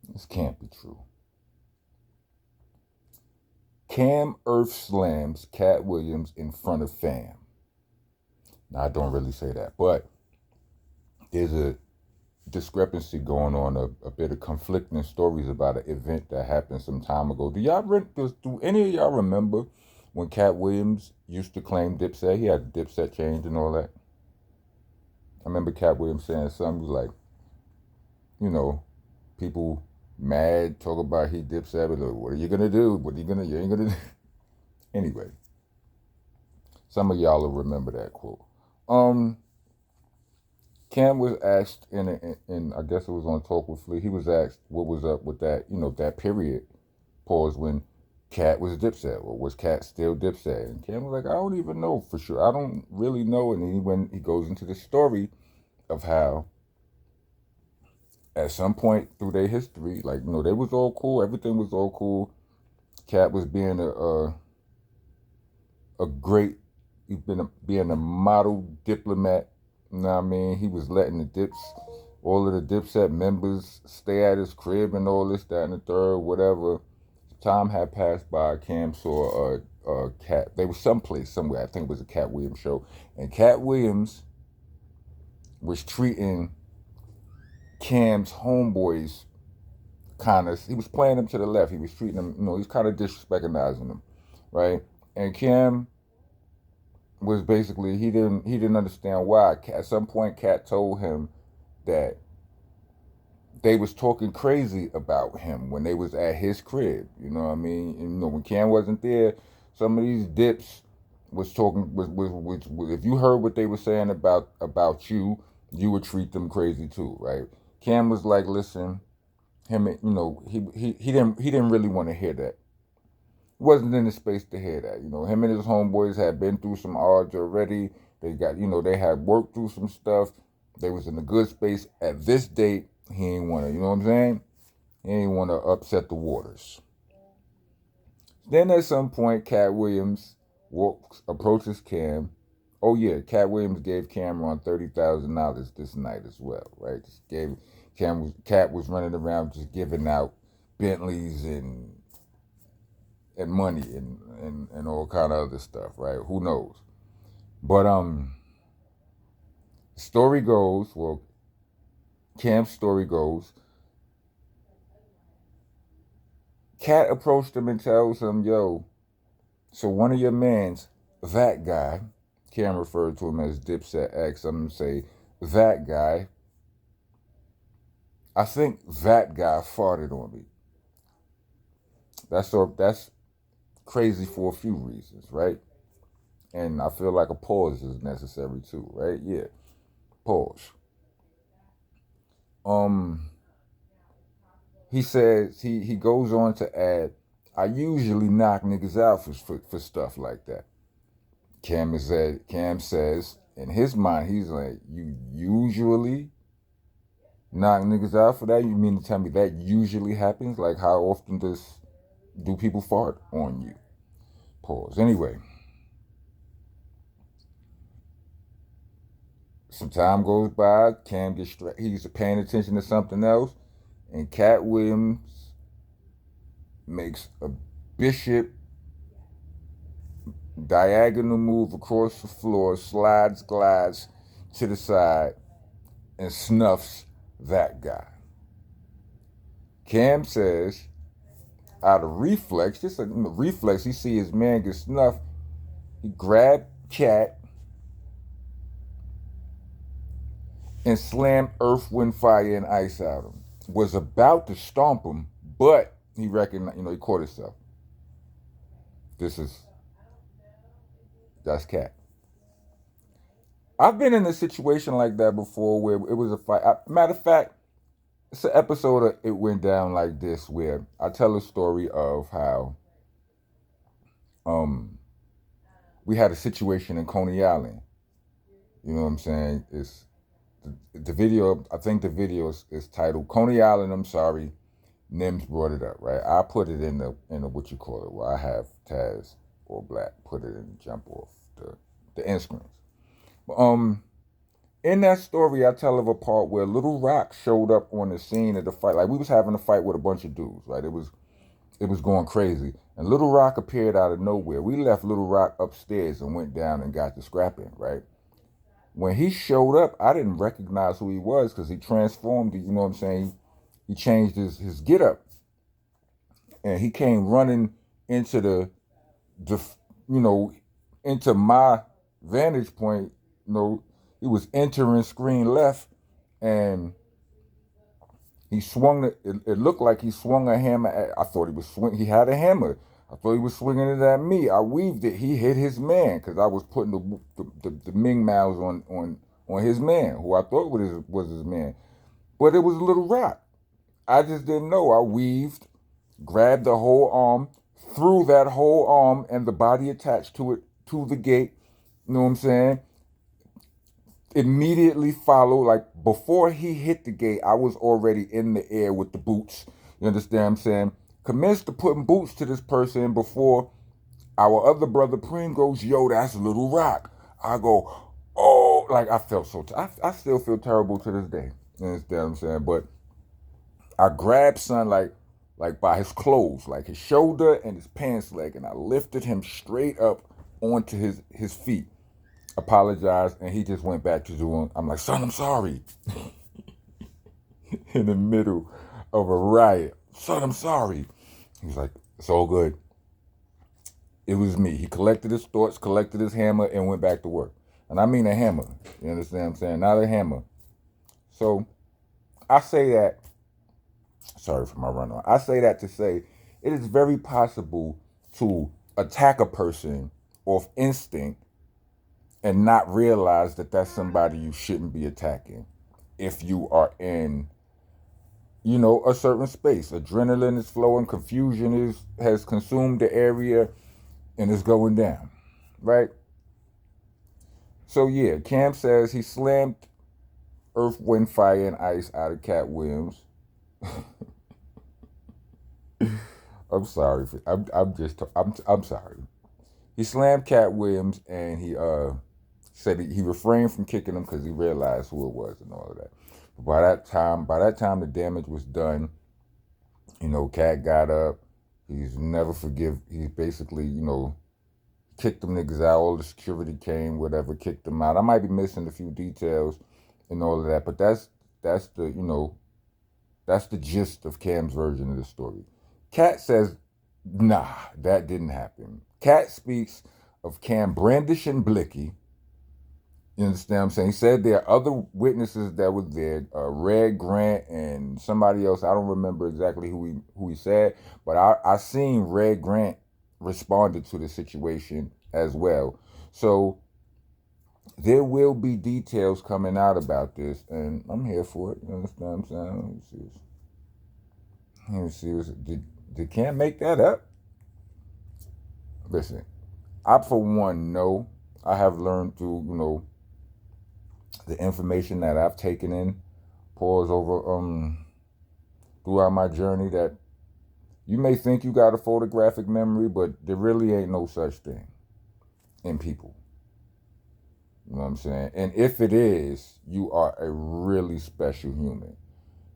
This can't be true. Cam earth slams Katt Williams in front of fam. Now, I don't really say that, but there's a discrepancy going on, a bit of conflicting stories about an event that happened some time ago. Do any of y'all remember when Katt Williams used to claim Dipset? He had the Dipset change and all that. I remember Katt Williams saying something like, you know, people mad, talk about he Dipset, but like, what are you gonna do? You ain't gonna do. Anyway, some of y'all will remember that quote. Um, Cam was asked in I guess it was on Talk with Flea. He was asked what was up with that, that period pause when Katt was Dipset, or was Katt still Dipset? And Cam was like, I don't even know for sure. I don't really know. And then when he goes into the story of how at some point through their history, like they was all cool, everything was all cool. Katt was being a great, being a model diplomat. You know what I mean? He was letting all of the Dipset members stay at his crib and all this, that, and the third, whatever. Time had passed by. Cam saw a Katt. They were someplace, somewhere. I think it was a Katt Williams show. And Katt Williams was treating Cam's homeboys he was playing them to the left. He was treating them, he's kind of disrespecting them, right? And Cam was basically he didn't understand why. At some point, Katt told him that they was talking crazy about him when they was at his crib. You know what I mean? And, when Cam wasn't there, some of these dips was talking was if you heard what they were saying about you, you would treat them crazy too, right? Cam was like, listen, him, he didn't really want to hear that. He wasn't in the space to hear that. Him and his homeboys had been through some odds already. They got, they had worked through some stuff. They was in a good space. At this date, he ain't want to, you know what I'm saying? He ain't want to upset the waters. Then at some point, Katt Williams approaches Cam. Oh yeah, Katt Williams gave Cameron $30,000 this night as well, right? Just gave Katt was running around just giving out Bentleys and money and all kind of other stuff, right? Who knows? But story goes, well, Cam's story goes, Katt approached him and tells him, yo, so one of your mans, that guy, Cam referred to him as Dipset X, I'm going to say, that guy, I think that guy farted on me. That's crazy for a few reasons, right? And I feel like a pause is necessary too, right? Yeah, pause. He says he goes on to add, I usually knock niggas out for stuff like that. Cam says in his mind, he's like, you usually knock niggas out for that? You mean to tell me that usually happens? Like, how often do people fart on you? Pause. Anyway, some time goes by. Cam he's paying attention to something else, and Katt Williams makes a bishop diagonal move across the floor, glides to the side, and snuffs that guy. Cam says, out of reflex, just a reflex, he see his man get snuffed. He grabbed Katt and slammed Earth, Wind, Fire, and Ice at him. Was about to stomp him, but he recognized, he caught himself. That's Katt. I've been in a situation like that before where it was a fight. Matter of fact, it's an episode of It Went Down Like This where I tell a story of how we had a situation in Coney Island. You know what I'm saying? It's the video. I think the video is titled Coney Island. I'm sorry, Nims brought it up, right? I put it in the what you call it. Where I have Taz or Black put it in the jump off the end screens. But In that story, I tell of a part where Little Rock showed up on the scene of the fight. Like we was having a fight with a bunch of dudes, right? It was going crazy. And Little Rock appeared out of nowhere. We left Little Rock upstairs and went down and got the scrapping, right? When he showed up, I didn't recognize who he was because he transformed, you know what I'm saying? He changed his get up. And he came running into the you know, into my vantage point. You know, he was entering screen left and he swung it looked like he swung a hammer I thought he was he had a hammer. I thought he was swinging it at me. I weaved it. He hit his man because I was putting the Ming Maos on his man, who I thought was his man. But it was a Little Rock. I just didn't know. I weaved, grabbed the whole arm, threw that whole arm and the body attached to it to the gate. You know what I'm saying? Immediately followed, like before he hit the gate, I was already in the air with the boots. You understand what I'm saying? Commenced to putting boots to this person before our other brother Preem goes, yo, that's Little Rock. I go, oh, like I felt so, I still feel terrible to this day. You understand what I'm saying? But I grabbed son like by his clothes, like his shoulder and his pants leg, and I lifted him straight up onto his feet. Apologized, and he just went back to doing. I'm like, son, I'm sorry. In the middle of a riot, son, I'm sorry. He's like, it's all good. It was me. He collected his thoughts, collected his hammer, and went back to work. And I mean a hammer. You understand what I'm saying? Not a hammer. So I say that. Sorry for my run on. I say that to say it is very possible to attack a person off instinct and not realize that that's somebody you shouldn't be attacking if you are in, you know, a certain space. Adrenaline is flowing, confusion has consumed the area, and it's going down, right? So yeah, Cam says he slammed Earth, Wind, Fire, and Ice out of Katt Williams. I'm sorry. I'm sorry. He slammed Katt Williams and he said he refrained from kicking him because he realized who it was and all of that. But by that time the damage was done. You know, Katt got up. He's never forgive. He basically, you know, kicked them niggas out. All the security came, whatever, kicked them out. I might be missing a few details and all of that, but that's the, you know, that's the gist of Cam's version of the story. Katt says, nah, that didn't happen. Katt speaks of Cam brandishing Blicky. You understand what I'm saying? He said there are other witnesses that were there, Red Grant and somebody else. I don't remember exactly who he said, but I seen Red Grant responded to the situation as well. So there will be details coming out about this, and I'm here for it. You understand what I'm saying? Let me see. Did Cam make that up? Listen, I for one know I have learned through, you know, the information that I've taken in, pause over throughout my journey, that you may think you got a photographic memory, but there really ain't no such thing in people. You know what I'm saying? And if it is, you are a really special human.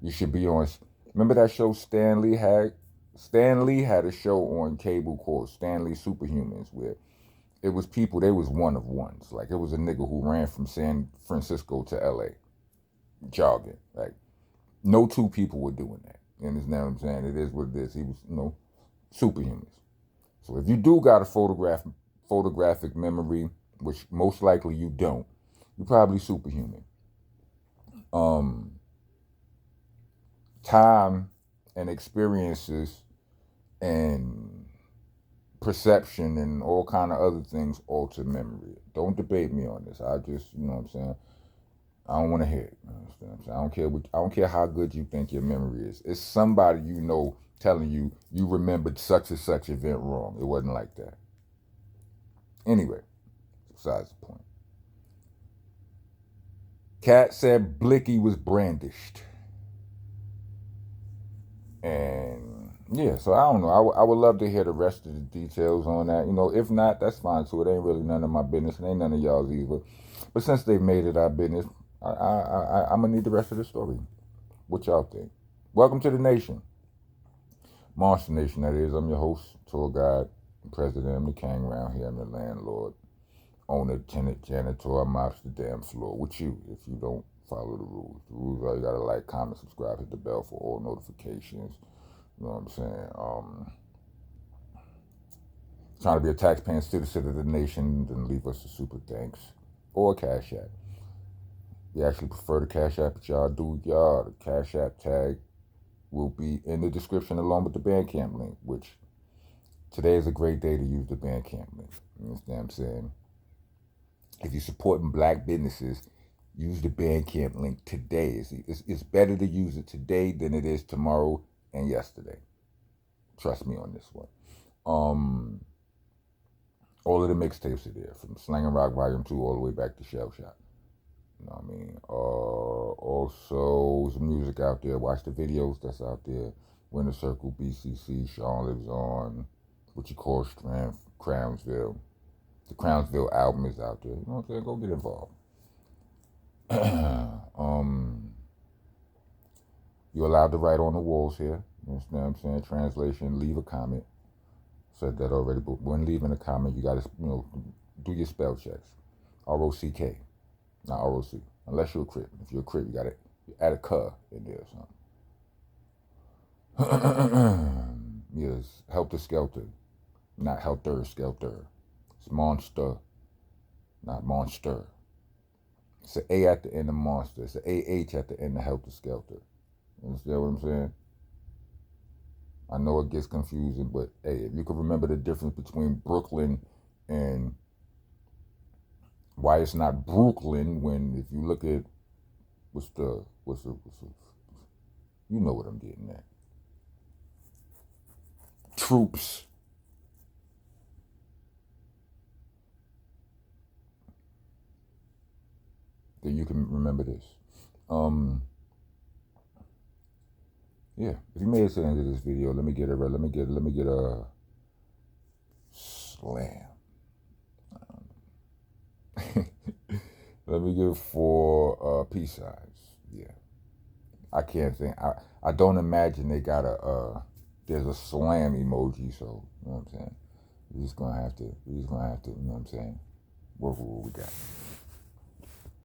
You should be on. Remember that show Stan Lee had? Stan Lee had a show on cable called Stanley Superhumans, where it was people, they was one of ones. Like, it was a nigga who ran from San Francisco to LA, jogging. Like, no two people were doing that. You understand what I'm saying? It is what it is. He was, you know, superhumans. So if you do got a photographic memory, which most likely you don't, you're probably superhuman. Time and experiences and perception and all kind of other things alter memory. Don't debate me on this. I just, you know what I'm saying, I don't want to hear it. You know what I'm saying? I don't care how good you think your memory is. It's somebody you know telling you you remembered such and such event wrong. It wasn't like that. Anyway, besides the point. Katt said Blicky was brandished. And yeah, so I don't know. I would love to hear the rest of the details on that. You know, if not, that's fine too. It ain't really none of my business. It ain't none of y'all's either. But since they've made it our business, I'm gonna need the rest of the story. What y'all think? Welcome to the nation, Monster Nation. That is. I'm your host, tour guide, president. I'm the king around here. I'm the landlord, owner, tenant, janitor. I mops the damn floor with you if you don't follow the rules. The rules are you gotta like, comment, subscribe, hit the bell for all notifications. You know what I'm saying? Trying to be a taxpaying citizen of the nation, then leave us a super thanks or a cash app. You actually prefer the cash app, but y'all do y'all. The cash app tag will be in the description along with the Bandcamp link, which today is a great day to use the Bandcamp link. You understand what I'm saying? If you're supporting black businesses, use the Bandcamp link today. It's better to use it today than it is tomorrow and yesterday. Trust me on this one. All of the mixtapes are there, from Slang and Rock Volume 2 all the way back to Shell Shock. You know what I mean? Also, some music out there. Watch the videos that's out there. Winter Circle, BCC, Sean Lives On, What You Call Strength, Crownsville. The Crownsville album is out there. You know what I'm saying? Go get involved. You're allowed to write on the walls here. You understand what I'm saying? Translation, leave a comment. Said that already, but when leaving a comment, you gotta, do your spell checks. R-O-C-K, not R-O-C. Unless you're a Crip. If you're a Crip, you gotta add a "cuh" in there or something. Yes, Helter Skelter, not Helter Skelter. It's Monster, not Monster. It's an A at the end of Monster. It's an A-H at the end of Helter Skelter. You understand what I'm saying? I know it gets confusing, but hey, if you can remember the difference between Brooklyn and why it's not Brooklyn, when if you look at what's the you know what I'm getting at. Troops. Then you can remember this. Yeah, if you made it to the end of this video, let me get a slam. Let me get 4 peace signs. Yeah, I can't think. I don't imagine they got there's a slam emoji. So you know what I'm saying. We're just gonna have to. You know what I'm saying. Work with what we got.